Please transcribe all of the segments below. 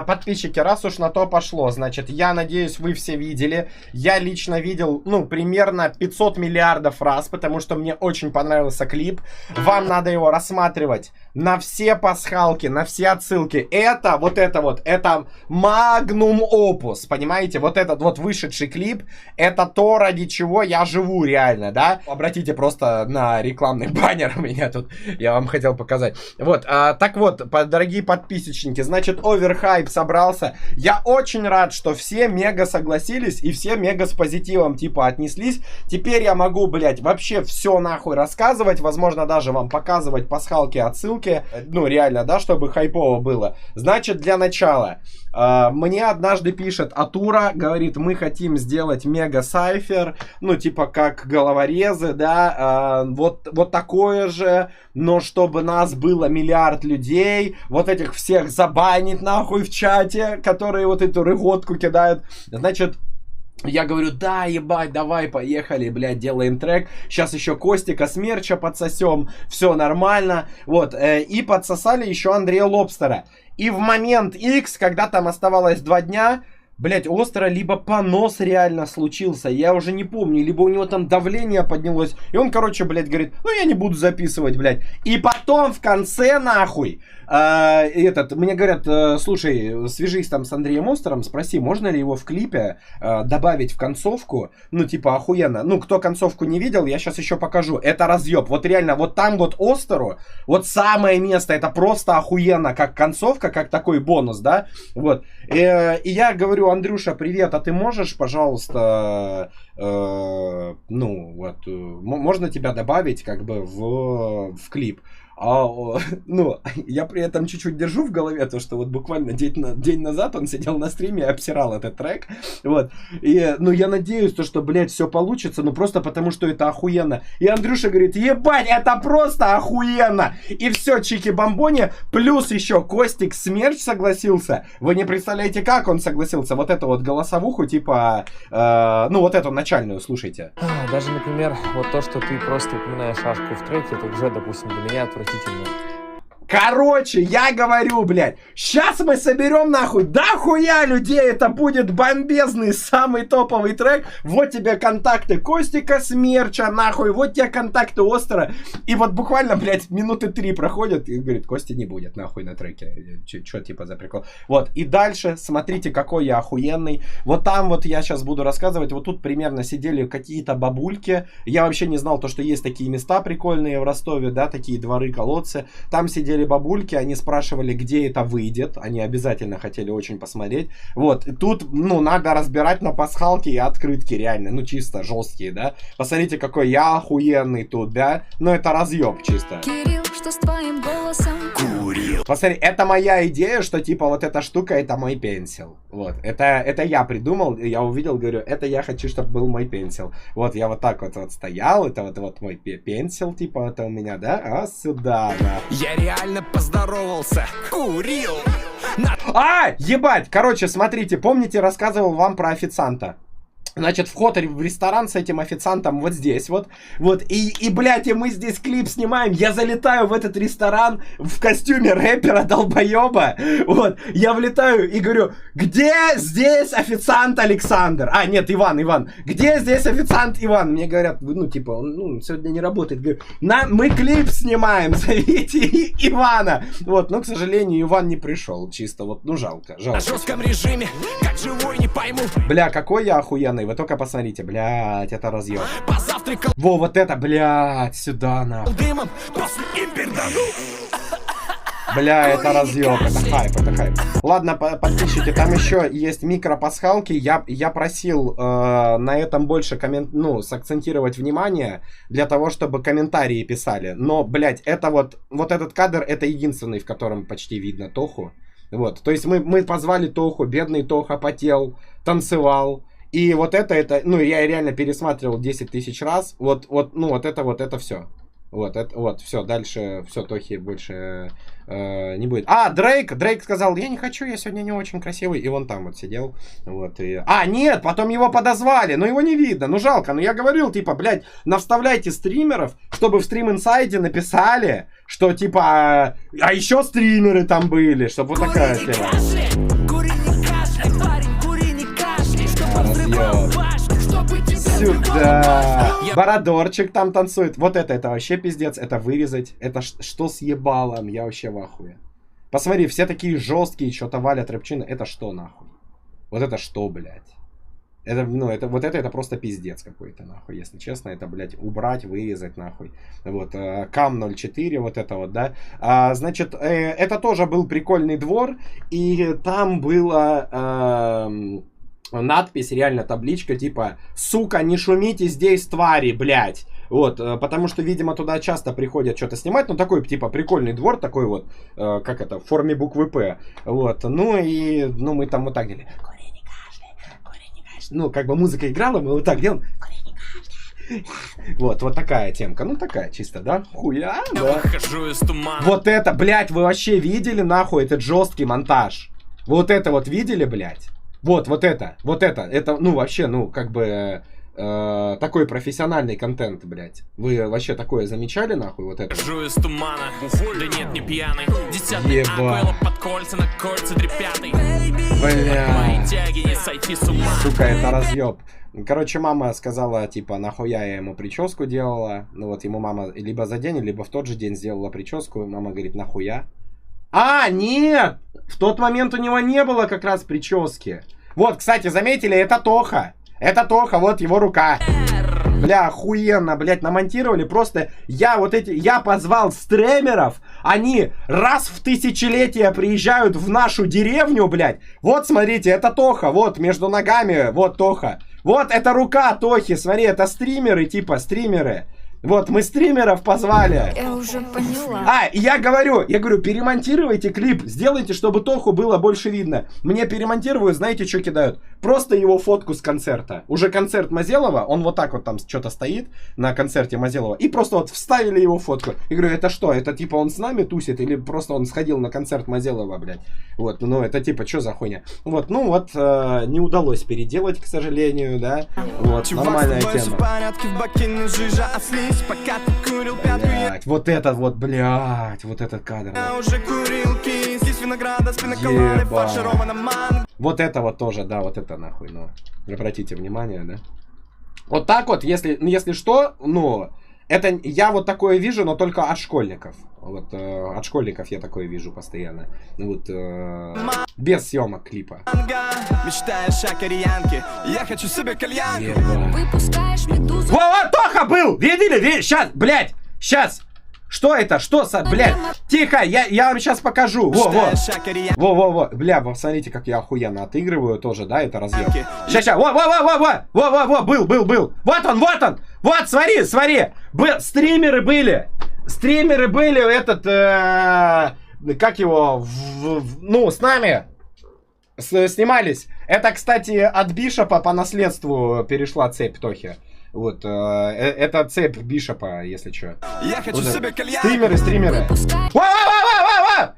Подписчики, раз уж на то пошло, значит, я надеюсь, вы все видели. Я лично видел, ну, примерно 500 миллиардов раз, потому что мне очень понравился клип. Вам надо его рассматривать на все пасхалки, на все отсылки. Это Magnum Opus, понимаете? Вот этот вот вышедший клип, это то, ради чего я живу реально, да? Обратите просто на рекламный баннер у меня тут, я вам хотел показать. Вот, так вот, дорогие подписчики, значит, Overhype собрался. Я очень рад, что все мега согласились и все мега с позитивом типа отнеслись. Теперь я могу, блять, вообще все нахуй рассказывать, возможно даже вам показывать пасхалки, отсылки, ну реально, да, чтобы хайпово было. Значит, для начала, мне однажды пишет Атура, говорит, мы хотим сделать мега сайфер, ну типа как головорезы, да, вот такое же, но чтобы нас было миллиард людей, вот этих всех забанить нахуй в чате, которые вот эту рыготку кидают. Значит, я говорю, да, ебать, давай, поехали, блядь, делаем трек. Сейчас еще Костика с мерча подсосем, все нормально. Вот, и подсосали еще Андрея Лобстера. И в момент X, когда там оставалось 2 дня, блять, остро либо понос реально случился, я уже не помню, либо у него там давление поднялось, и он, короче, блять, говорит, ну я не буду записывать, блять. И потом в конце, нахуй, мне говорят, слушай, свяжись там с Андреем Остером, спроси, можно ли его в клипе добавить в концовку, ну типа охуенно. Ну, кто концовку не видел, я сейчас еще покажу, это разъеб, вот реально, вот там вот Остеру, вот самое место, это просто охуенно, как концовка, как такой бонус, да, вот. И я говорю, Андрюша, привет, а ты можешь, пожалуйста, ну вот, можно тебя добавить как бы в клип? Ну, я при этом чуть-чуть держу в голове то, что вот буквально день назад он сидел на стриме и обсирал этот трек, вот, и, ну, я надеюсь, то, что, блядь, все получится, ну, просто потому, что это охуенно, и Андрюша говорит, ебать, это просто охуенно, и все, чики-бомбони, плюс еще Костик Смерч согласился, вы не представляете, как он согласился, вот эту вот голосовуху, типа, ну, вот эту начальную, слушайте. Даже, например, вот то, что ты просто упоминаешь Ашку в треке, это уже, допустим, для меня отвратительно. Короче, я говорю, блядь, сейчас мы соберем нахуй дохуя людей, это будет бомбезный, самый топовый трек, вот тебе контакты Костика Смерча, нахуй, вот тебе контакты Остера, и вот буквально, блядь, минуты 3 проходят, и говорит, Кости не будет нахуй на треке, чё типа за прикол, вот, и дальше, смотрите, какой я охуенный, вот там вот я сейчас буду рассказывать, вот тут примерно сидели какие-то бабульки, я вообще не знал то, что есть такие места прикольные в Ростове, да, такие дворы, колодцы, там сидели бабульки, они спрашивали, где это выйдет, они обязательно хотели очень посмотреть, вот, и тут, ну, надо разбирать на пасхалки и открытки, реально, ну, чисто жесткие, да, посмотрите, какой я охуенный тут, да, ну, это разъеб чисто. Кирилл, что с твоим голосом? Курил. Посмотри, это моя идея, что, типа, вот эта штука, это мой пенсил, вот, это я придумал, я увидел, говорю, это я хочу, чтобы был мой пенсил, вот, я вот так вот стоял, это вот мой пенсил, типа, это у меня, да, а сюда, да. Я реально поздоровался, курил. Ебать, короче, смотрите, помните, рассказывал вам про официанта? Значит, вход в ресторан с этим официантом вот здесь вот. Вот, и, блядь, и мы здесь клип снимаем. Я залетаю в этот ресторан в костюме рэпера долбоеба. Вот, я влетаю и говорю, где здесь официант Александр? А, нет, Иван. Где здесь официант Иван? Мне говорят, ну, типа, он сегодня не работает. Говорю, мы клип снимаем, зовите Ивана. Вот, но, к сожалению, Иван не пришел. Чисто вот, ну, жалко. На жестком режиме, как живой, не пойму. Бля, какой я охуенный. Вы только посмотрите, блядь, это разъем. Во, вот это, блядь, сюда, нахуй. Бля, это разъем, это хайп. Ладно, подписчики, там еще есть микропасхалки. Я просил на этом больше сакцентировать внимание, для того, чтобы комментарии писали. Но, блядь, это вот этот кадр, это единственный, в котором почти видно Тоху. Вот, то есть мы позвали Тоху, бедный Тоха потел, танцевал. И вот это, ну, я реально пересматривал 10 тысяч раз. Вот это все. Вот, все, дальше, все, Тохи больше не будет. Дрейк сказал, я не хочу, я сегодня не очень красивый. И вон там вот сидел. Вот, и... нет, потом его подозвали, но его не видно. Ну, жалко, но я говорил, типа, блядь, навставляйте стримеров, чтобы в Stream Inside написали, что, типа, а еще стримеры там были, чтобы вот такая тема. сюда. Бородорчик там танцует. Вот это вообще пиздец. Это вырезать. Это что с ебалом? Я вообще в ахуе. Посмотри, все такие жесткие, что-то валят рэпчины. Это что нахуй? Вот это что, блядь? Это, ну, это просто пиздец какой-то, нахуй, если честно. Это, блядь, убрать, вырезать, нахуй. Вот, Кам 04, вот это вот, да. Значит, это тоже был прикольный двор. И там была надпись, реально табличка, типа, сука, не шумите здесь, твари, блядь. Вот, потому что, видимо, туда часто приходят что-то снимать. Ну, такой, типа, прикольный двор, такой вот, как это, в форме буквы П. Вот, ну и, ну, мы там вот так делали. Ну, как бы музыка играла, мы вот так делаем. Вот такая темка. Ну, такая чисто, да? Хуя, да. Вот это, блядь, вы вообще видели, нахуй, этот жесткий монтаж? Вот это вот видели, блядь? Вот это. Это, ну, вообще, ну, как бы... такой профессиональный контент, блядь. Вы вообще такое замечали, нахуй, вот это? Из тумана. Да нет, не пьяный. Еба. Под кольца, на кольца дрепятый. Бля. Тяги не сойти с ума. Сука, это разъеб. Короче, мама сказала, типа, нахуя я ему прическу делала. Ну вот ему мама либо за день, либо в тот же день сделала прическу. Мама говорит, нахуя? А, нет! В тот момент у него не было как раз прически. Вот, кстати, заметили, это Тоха. Это Тоха, вот его рука. Бля, охуенно, блядь, намонтировали. Просто я позвал стримеров. Они раз в тысячелетие приезжают в нашу деревню, блядь. Вот, смотрите, это Тоха, вот, между ногами, вот Тоха. Вот, это рука Тохи, смотри, это стримеры, типа, стримеры. Вот, мы стримеров позвали. Я уже поняла. Я говорю, перемонтируйте клип, сделайте, чтобы Тоху было больше видно. Мне перемонтируют, знаете, что кидают? Просто его фотку с концерта. Уже концерт Мазелова, он вот так вот там что-то стоит на концерте Мазелова. И просто вот вставили его фотку. Я говорю, это что? Это типа он с нами тусит? Или просто он сходил на концерт Мазелова, блядь? Вот, ну это типа, что за хуйня? Вот, ну вот, не удалось переделать, к сожалению, да? Вот, нормальная тема. Пока ты курил пятку, блядь, вот этот вот, блядь, вот этот кадр. уже курил кис из винограда, спиноколады, фаршированная манго. Вот это вот тоже, да, вот это нахуй, ну, обратите внимание, да. Вот так вот, если что, ну, это я вот такое вижу, но только от школьников. Вот, от школьников я такое вижу постоянно. Вот, без съемок клипа. Мечтаешь о кореянке, я хочу себе кальянку. Выпускаешь медузу. Во, Тоха был! Видели? Сейчас, блядь, сейчас. Что это? Что, блядь? Тихо, я вам сейчас покажу. Во. Бля, вы смотрите, как я охуенно отыгрываю тоже, да, это разъем. Сейчас. Во, был. Вот он. Вот, смотри. Стримеры были, этот, как его, ну, с нами снимались. Это, кстати, от Бишопа по наследству перешла цепь Тохи. Вот, это цепь Бишопа, если что. Я хочу себе кальянку. Стримеры.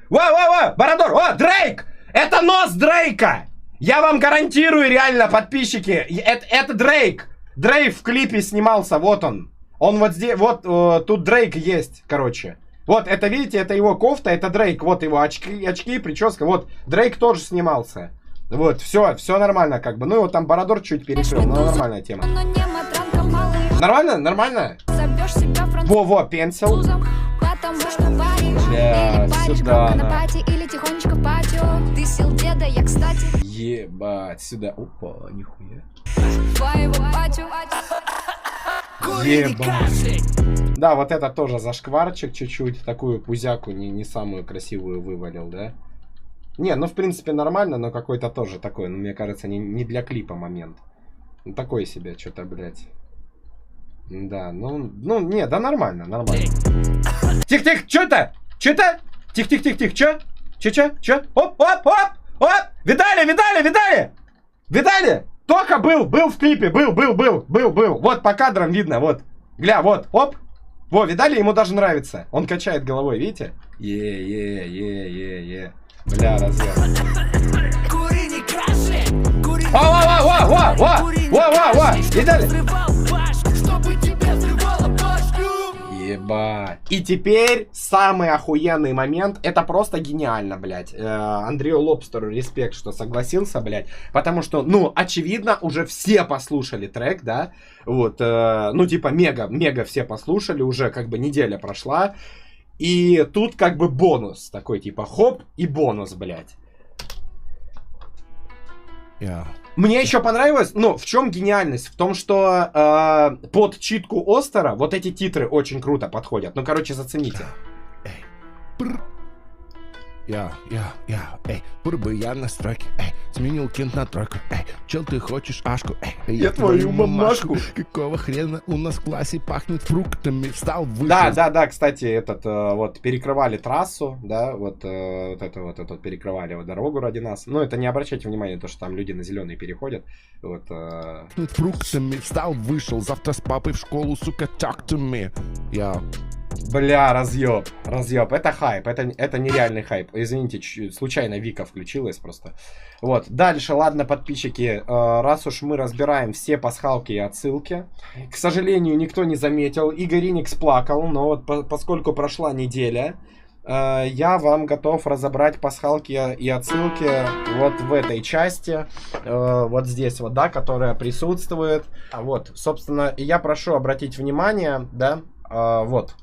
Во, Бородор, о, Дрейк! Это нос Дрейка! Я вам гарантирую, реально, подписчики, это Дрейк. Дрейк в клипе снимался, вот он. Он вот здесь, вот, тут Дрейк есть, короче. Вот, это, видите, это его кофта, это Дрейк. Вот его очки, прическа, вот, Дрейк тоже снимался. Вот, все нормально, как бы. Ну, его там Бородор чуть перекрыл, но нормальная тема. Нормально? Во, пенсил. Бля, сюда, на. Ебать, сюда. Опа, нихуя. Ебать. Да, вот это тоже зашкварчик чуть-чуть. Такую пузяку не самую красивую вывалил, да? Не, ну в принципе нормально, но какой-то тоже такой, ну мне кажется, не для клипа момент. Ну такой себе, что-то, блядь. Да, ну, не, да нормально. Тихо, что-то? Тихо, чё? Оп! Видали? Тоха был в клипе, был. Вот по кадрам видно, вот. Гля, вот, оп. Во, видали, ему даже нравится. Он качает головой, видите? Е. Бля, разъем. Во! Видали? Ебать. И теперь самый охуенный момент. Это просто гениально, блядь. Андрею Лобстеру респект, что согласился, блядь. Потому что, ну, очевидно, уже все послушали трек, да. Вот, ну, типа, мега все послушали. Уже как бы неделя прошла. И тут как бы бонус. Такой, типа, хоп и бонус, блядь. Yeah. Мне еще понравилось, ну, в чем гениальность? В том, что под читку Остера вот эти титры очень круто подходят. Ну, короче, зацените. Эй, бы я на строке, сменил кент на тройку, чел, ты хочешь ашку, я твою мамашку. Какого хрена у нас в классе пахнет фруктами, встал, вышел. Да, кстати, этот, вот, перекрывали трассу, да, вот перекрывали вот дорогу ради нас. Ну, это не обращайте внимания, то, что там люди на зеленый переходят, вот. Фруктами, встал, вышел, завтра с папой в школу, сука, talk to me. Бля, разъеб, это хайп, это нереальный хайп. Извините, случайно Вика включилась просто. Вот, дальше, ладно, подписчики, раз уж мы разбираем все пасхалки и отсылки. К сожалению, никто не заметил, Игорь Иникс плакал, но вот поскольку прошла неделя, я вам готов разобрать пасхалки и отсылки вот в этой части, вот здесь вот, да, которая присутствует. Вот, собственно, я прошу обратить внимание, да, вот.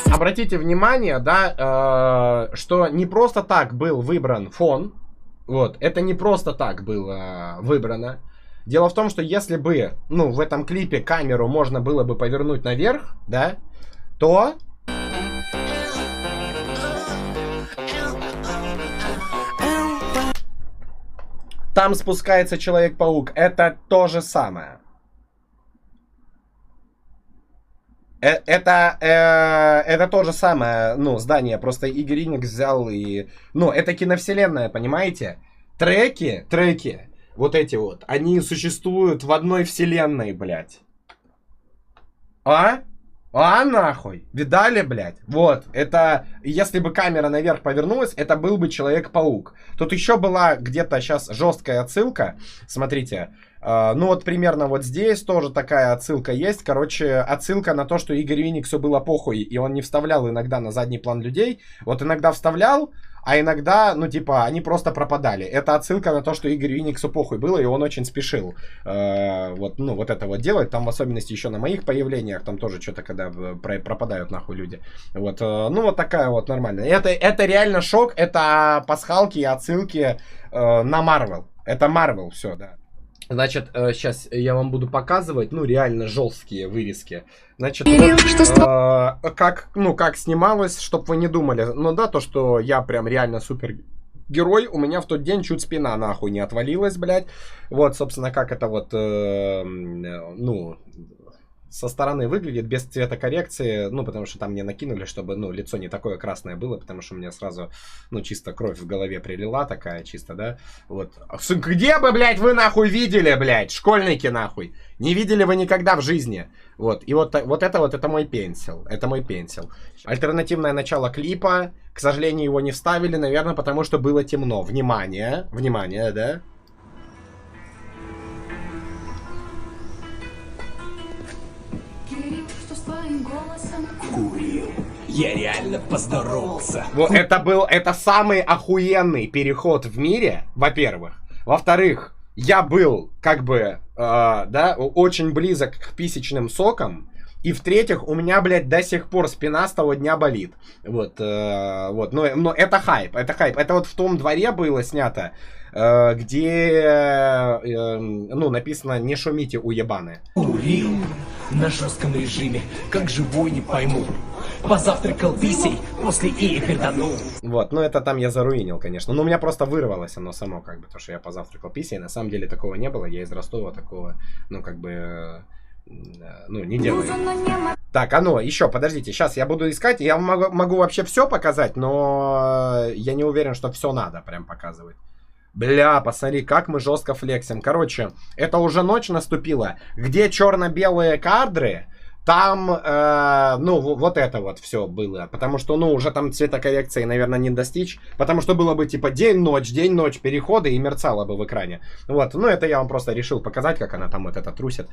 Обратите внимание, да, что не просто так был выбран фон. Вот, это не просто так было выбрано. Дело в том, что если бы, ну, в этом клипе камеру можно было бы повернуть наверх, да, то... Там спускается Человек-паук. Это то же самое. Это то же самое, ну, здание. Просто Игорь Иникс взял и... Ну, это киновселенная, понимаете? Треки, вот эти вот, они существуют в одной вселенной, блядь. Нахуй? Видали, блядь? Вот, это... Если бы камера наверх повернулась, это был бы Человек-паук. Тут еще была где-то сейчас жесткая отсылка. Смотрите. Ну вот примерно вот здесь тоже такая отсылка есть. Короче, отсылка на то, что Игорю Иниксу было похуй, и он не вставлял иногда на задний план людей. Вот иногда вставлял, а иногда, ну типа, они просто пропадали. Это отсылка на то, что Игорю Иниксу похуй было, и он очень спешил вот, ну, вот это вот делать. Там в особенности еще на моих появлениях, там тоже что-то, когда пропадают нахуй люди. Вот, ну вот такая вот нормальная. Это реально шок, это пасхалки и отсылки на Марвел. Это Марвел, все, да. Значит, сейчас я вам буду показывать, ну, реально жесткие вырезки. Значит, вот, как снималось, чтобы вы не думали. Ну да, то, что я прям реально супергерой, у меня в тот день чуть спина нахуй не отвалилась, блядь. Вот, собственно, как это вот, ну... со стороны выглядит без цветокоррекции, ну, потому что там мне накинули, чтобы, ну, лицо не такое красное было, потому что у меня сразу, ну, чисто кровь в голове прилила такая, чисто, да, вот. Где бы, блядь, вы нахуй видели, блядь, школьники нахуй? Не видели вы никогда в жизни. Вот, и вот это мой пенсил, Альтернативное начало клипа, к сожалению, его не вставили, наверное, потому что было темно. Внимание, да? Курил. Я реально поздоровался. Вот это самый охуенный переход в мире, во-первых. Во-вторых, я был, как бы, да, очень близок к писечным сокам. И в-третьих, у меня, блядь, до сих пор спина с того дня болит. Вот, вот, но это хайп. Это вот в том дворе было снято, где, ну, написано «Не шумите, уебаны». Курил на жестком режиме, как живой не пойму. Позавтракал писей, после и перданул. Вот, ну это там я заруинил, конечно. Но у меня просто вырвалось оно само, как бы, то, что я позавтракал писей. На самом деле такого не было, я из Ростова такого, ну, как бы... Ну, не делаю. Так, еще, подождите, сейчас я буду искать. Я могу вообще все показать, но я не уверен, что все надо прям показывать. Бля, посмотри, как мы жестко флексим. Короче, это уже ночь наступила. Где черно-белые кадры, там, ну, вот это вот все было. Потому что, ну, уже там цветокоррекции, наверное, не достичь. Потому что было бы, типа, день-ночь, переходы и мерцало бы в экране. Вот, ну, это я вам просто решил показать, как она там вот это трусит.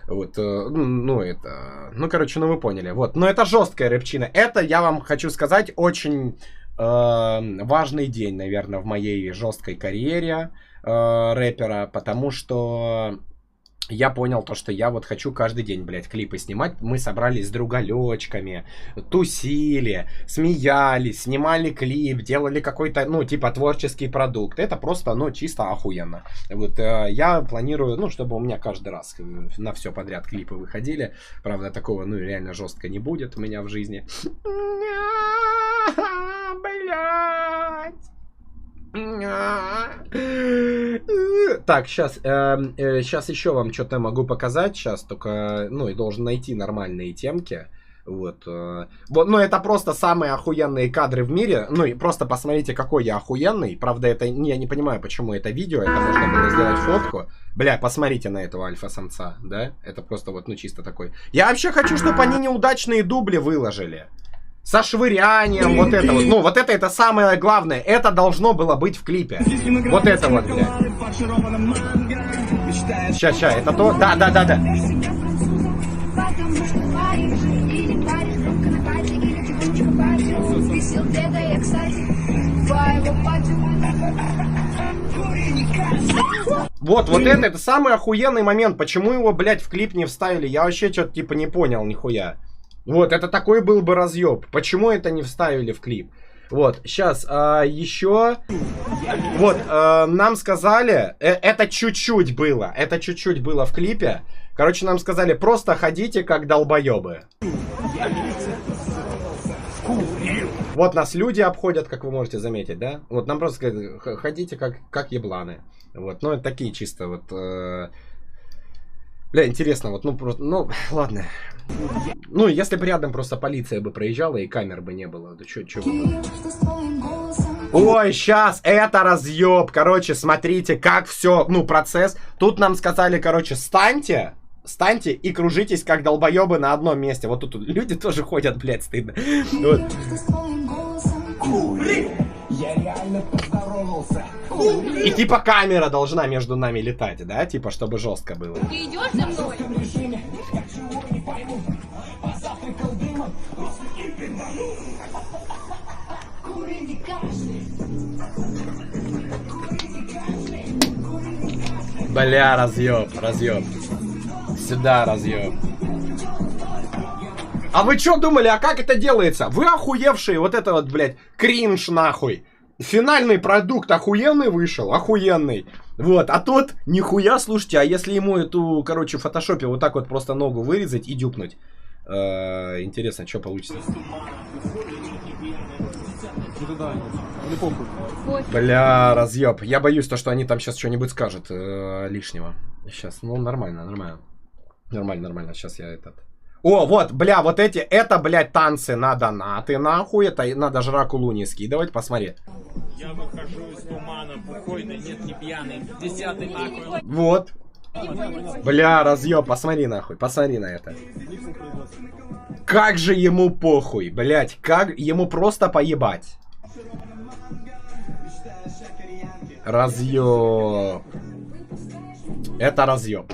Вот, ну, это... Ну, короче, ну, вы поняли. Вот, но это жесткая рэпчина. Это, я вам хочу сказать, очень важный день, наверное, в моей жесткой карьере рэпера. Потому что... Я понял то, что я вот хочу каждый день, блядь, клипы снимать. Мы собрались с другалечками, тусили, смеялись, снимали клип, делали какой-то, ну, типа, творческий продукт. Это просто, ну, чисто охуенно. Вот я планирую, ну, чтобы у меня каждый раз на все подряд клипы выходили. Правда, такого, ну, реально жестко не будет у меня в жизни. Блядь. Так, сейчас еще вам что-то могу показать. Сейчас только, ну, и должен найти нормальные темки. Вот, ну, это просто самые охуенные кадры в мире. Ну, и просто посмотрите, какой я охуенный. Правда, это, я не понимаю, почему это видео. Это можно было сделать фотку. Бля, посмотрите на этого альфа-самца, да? Это просто вот, ну, чисто такой. Я вообще хочу, чтобы они неудачные дубли выложили. Со швырянием, вот это вот. Ну, вот это самое главное. Это должно было быть в клипе. Вот это вот, блядь. Ща, это то. Да. Вот это самый охуенный момент. Почему его, блядь, в клип не вставили? Я вообще что-то типа не понял, нихуя. Вот, это такой был бы разъеб. Почему это не вставили в клип? Вот, сейчас, еще... Вот, нам сказали... Это чуть-чуть было. Это чуть-чуть было в клипе. Короче, нам сказали, просто ходите как долбоебы. Вот нас люди обходят, как вы можете заметить, да? Вот нам просто сказали, ходите как ебланы. Вот, ну, это такие чисто вот... Бля, интересно, вот, ну, просто, ну, ладно. Ну, если бы рядом просто полиция бы проезжала и камер бы не было, да чё бы... Ой, сейчас, это разъеб. Короче, смотрите, как все, ну, процесс. Тут нам сказали, короче, встаньте и кружитесь, как долбоебы на одном месте. Вот тут люди тоже ходят, блядь, стыдно. Вот. Я реально поздоровался. И типа камера должна между нами летать, да? Типа, чтобы жестко было. Ты идешь за мной? Бля, разъеб. Сюда разъеб. А вы что думали, а как это делается? Вы охуевшие, вот это вот, блядь, кринж нахуй. Финальный продукт охуенный вышел, охуенный. Вот, а тот нихуя, слушайте, а если ему эту, короче, в фотошопе вот так вот просто ногу вырезать и дюпнуть? Интересно, что получится? Бля, разъеб. Я боюсь, то, что они там сейчас что-нибудь скажут лишнего. Сейчас, ну, нормально. Нормально, сейчас я этот... О, вот, бля, вот эти, это, блядь, танцы на донаты, нахуй. Это надо Жраку Луни скидывать, посмотри. Я выхожу из тумана, бухойный, нет, не пьяный. 10-й нахуй. Вот. Бля, разъеб, посмотри, нахуй, посмотри на это. Как же ему похуй, блядь, как ему просто поебать. Разъеб. Это разъеб.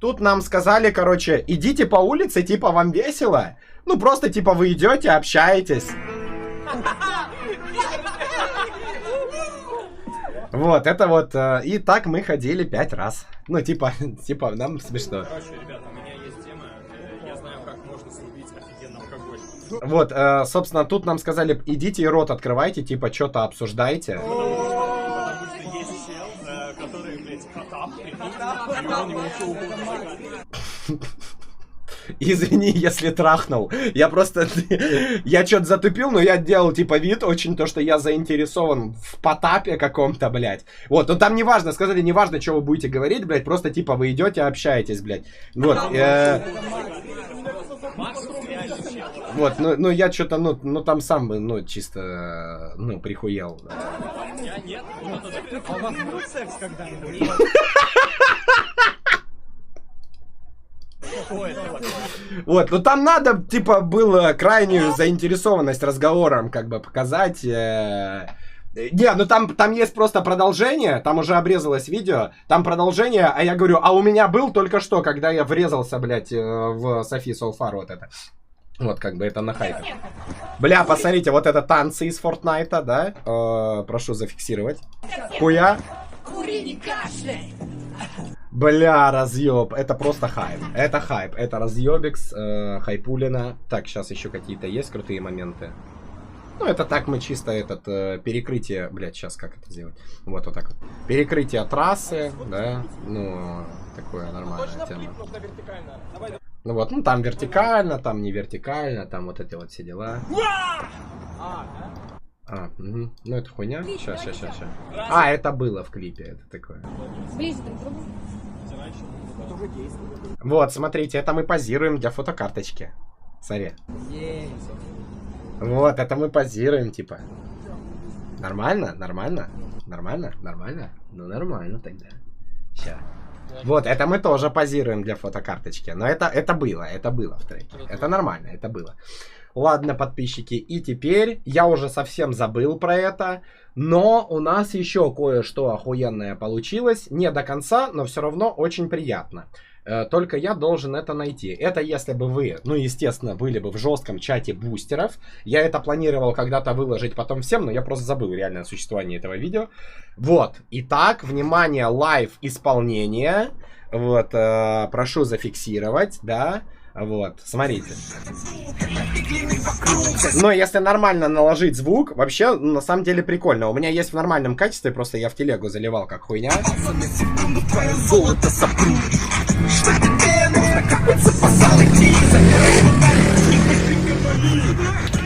Тут нам сказали, короче, идите по улице, типа, вам весело. Ну, просто, типа, вы идете, общаетесь. Вот, это вот. И так мы ходили 5 раз. Ну, типа, нам смешно. Короче, ребята, у меня есть тема. Я знаю, как можно срубить офигенно алкоголь. Вот, собственно, тут нам сказали, идите и рот открывайте, типа, что-то обсуждайте. Извини, если трахнул. Я просто... Я что-то затупил, но я делал, типа, вид очень то, что я заинтересован в Потапе каком-то, блядь. Вот, ну там неважно, сказали, неважно, что вы будете говорить, блядь, просто, типа, вы идете, общаетесь, блядь. Вот, вот, ну я что-то, ну там сам бы, ну, чисто, ну, прихуел. Я нет. А у вас был секс когда-нибудь? Вот, ну там надо, типа, было крайнюю заинтересованность разговором, как бы, показать. Не, ну там есть просто продолжение, там уже обрезалось видео, там продолжение, а я говорю, а у меня был только что, когда я врезался, блядь, в Софи Солфар, вот это. Вот, как бы, это на хайпе. Бля, посмотрите, вот это танцы из Фортнайта, да? Прошу зафиксировать. Хуя. Бля, разъеб. Это просто хайп. Это хайп. Это разъебикс, хайпулина. Так, сейчас еще какие-то есть крутые моменты. Ну, это так мы чисто перекрытие... Блядь, сейчас как это сделать? Вот так вот. Перекрытие трассы, да? Ну, такое нормальная тема. Ну вот, ну там вертикально, там не вертикально, там вот эти вот все дела. Угу. Ну это хуйня. Сейчас. А, это было в клипе, это такое. Вот, смотрите, это мы позируем для фотокарточки. Смотри. Вот, это мы позируем, типа. Нормально? Ну нормально тогда. Сейчас. Вот, это мы тоже позируем для фотокарточки. Но это было в треке. Это нормально, это было. Ладно, подписчики, и теперь я уже совсем забыл про это. Но у нас еще кое-что охуенное получилось. Не до конца, но все равно очень приятно. Только я должен это найти. Это если бы вы, ну естественно, были бы в жестком чате бустеров. Я это планировал когда-то выложить потом всем, но я просто забыл реально о существовании этого видео. Вот. Итак, внимание, лайв исполнение. Вот, прошу зафиксировать, да. Вот, смотрите. Но если нормально наложить звук, вообще, на самом деле прикольно. У меня есть в нормальном качестве, просто я в телегу заливал как хуйня.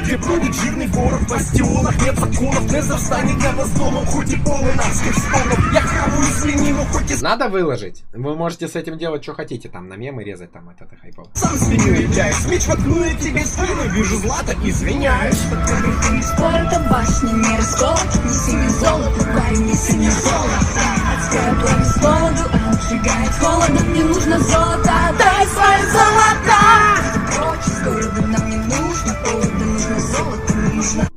Где бродит жирный ворог в бастионах, нет законов, не застанет для вас домом, хоть и полный нахских стонов. Я хаваю свинину, хоть и... Надо выложить. Вы можете с этим делать, что хотите, там, на мемы резать, там, это хайпово. Сам свинью являюсь, меч воткну тебе в спину, вижу злато, извиняюсь. Спорта башни не расколот, не синий золото, парень, не синий золото. Адское пламя с поводу, обжигает холодом, не нужно золото, дай свое золото. Прочь из города нам не нужно, повода нужно золото, не нужно.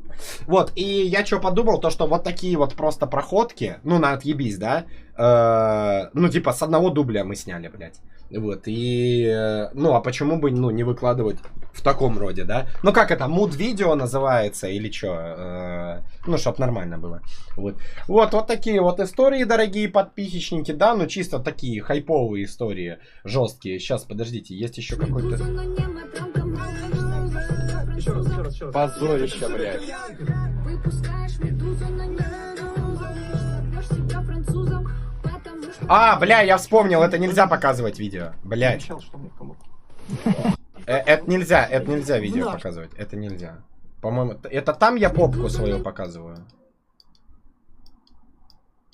Вот, и я что подумал, то что вот такие вот просто проходки, ну, на отъебись, да, ну, типа, с одного дубля мы сняли, блядь. Вот, и, ну, а почему бы, ну, не выкладывать в таком роде, да? Ну, как это, муд-видео называется, или что? Ну, чтоб нормально было. Вот такие вот истории, дорогие подписчики, да, ну, чисто такие хайповые истории, жесткие. Сейчас, подождите, есть еще какой-то... Еще раз. Позорище, блядь. А, бля, я вспомнил, это нельзя показывать видео. Блядь. Это нельзя видео показывать. Это нельзя. По-моему, это там я попку свою показываю.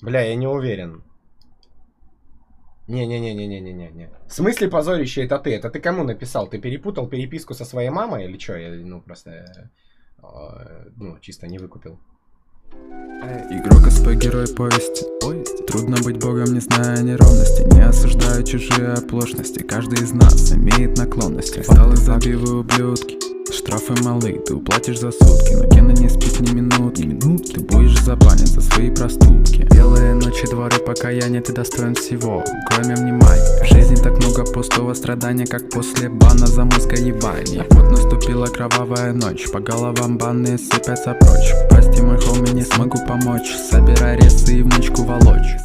Бля, я не уверен. Не. В смысле позорище это ты? Это ты кому написал? Ты перепутал переписку со своей мамой или что? Я, ну, просто... ну, чисто не выкупил. Игрок СП, герой повести. Трудно быть богом, не зная неровности. Не осуждаю чужие оплошности. Каждый из нас имеет наклонности. Сталы забивы ублюдки. Штрафы малы, ты уплатишь за сутки. Но Кена не спит ни минутки. Ты будешь забанен за свои проступки. Белые ночи, дворы покаяния, ты достоин всего, кроме внимания. В жизни так много пустого страдания, как после бана за мозга ебания. Вот наступила кровавая ночь, по головам банные сыпятся прочь. Прости, мой хоми, не смогу помочь. Собирай ресы и внучку волочь.